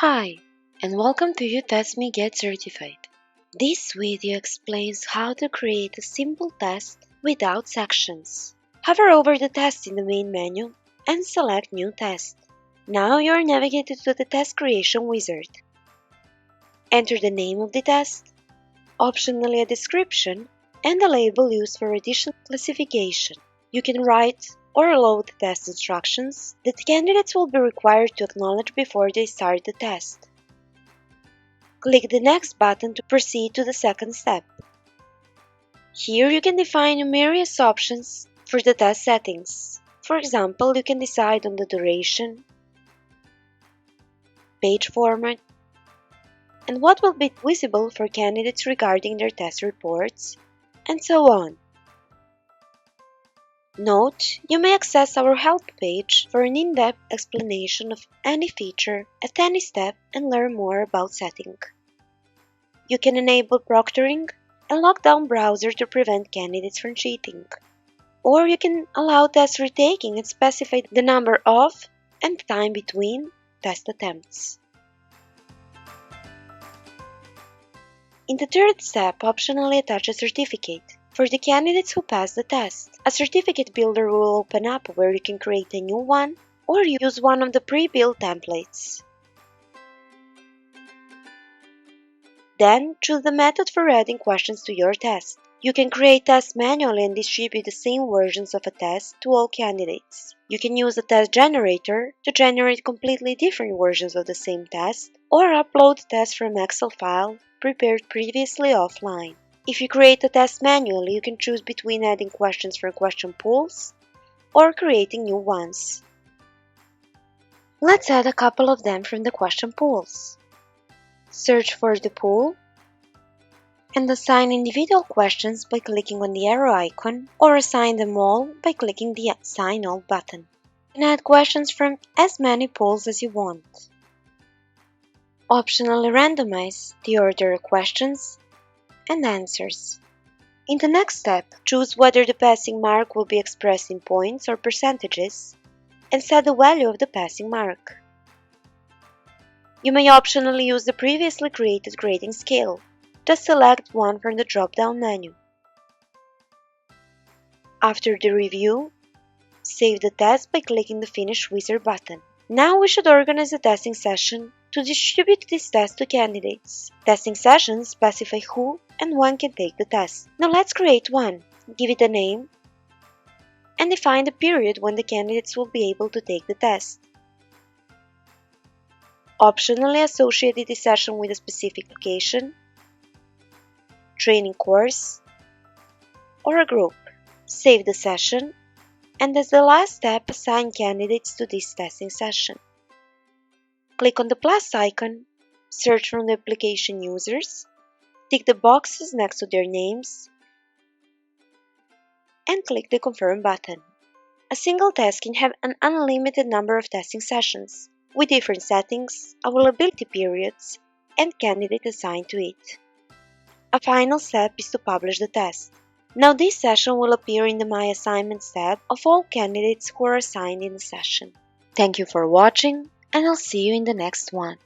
Hi, and welcome to YouTestMe GetCertified. This video explains how to create a simple test without sections. Hover over the test in the main menu and select New Test. Now you are navigated to the test creation wizard. Enter the name of the test, optionally a description, and a label used for additional classification. You can write or load the test instructions that candidates will be required to acknowledge before they start the test. Click the Next button to proceed to the second step. Here you can define numerous options for the test settings. For example, you can decide on the duration, page format, and what will be visible for candidates regarding their test reports, and so on. Note, you may access our help page for an in-depth explanation of any feature at any step and learn more about setting. You can enable proctoring and lock down browser to prevent candidates from cheating. Or you can allow test retaking and specify the number of and time between test attempts. In the third step, optionally attach a certificate. For the candidates who pass the test, a certificate builder will open up where you can create a new one or use one of the pre-built templates. Then, choose the method for adding questions to your test. You can create tests manually and distribute the same versions of a test to all candidates. You can use a test generator to generate completely different versions of the same test, or upload tests from Excel file prepared previously offline. If you create a test manually, you can choose between adding questions from question pools or creating new ones. Let's add a couple of them from the question pools. Search for the pool and assign individual questions by clicking on the arrow icon, or assign them all by clicking the Assign All button. You can add questions from as many pools as you want. Optionally randomize the order of questions and answers. In the next step, choose whether the passing mark will be expressed in points or percentages, and set the value of the passing mark. You may optionally use the previously created grading scale. Just select one from the drop-down menu. After the review, save the test by clicking the Finish Wizard button. Now we should organize a testing session to distribute this test to candidates. Testing sessions specify who and when can take the test. Now let's create one, give it a name, and define the period when the candidates will be able to take the test. Optionally associate this session with a specific location, training course, or a group. Save the session, and as the last step, assign candidates to this testing session. Click on the plus icon, search from the application users, tick the boxes next to their names, and click the Confirm button. A single test can have an unlimited number of testing sessions, with different settings, availability periods, and candidate assigned to it. A final step is to publish the test. Now this session will appear in the My Assignments tab of all candidates who are assigned in the session. Thank you for watching, and I'll see you in the next one.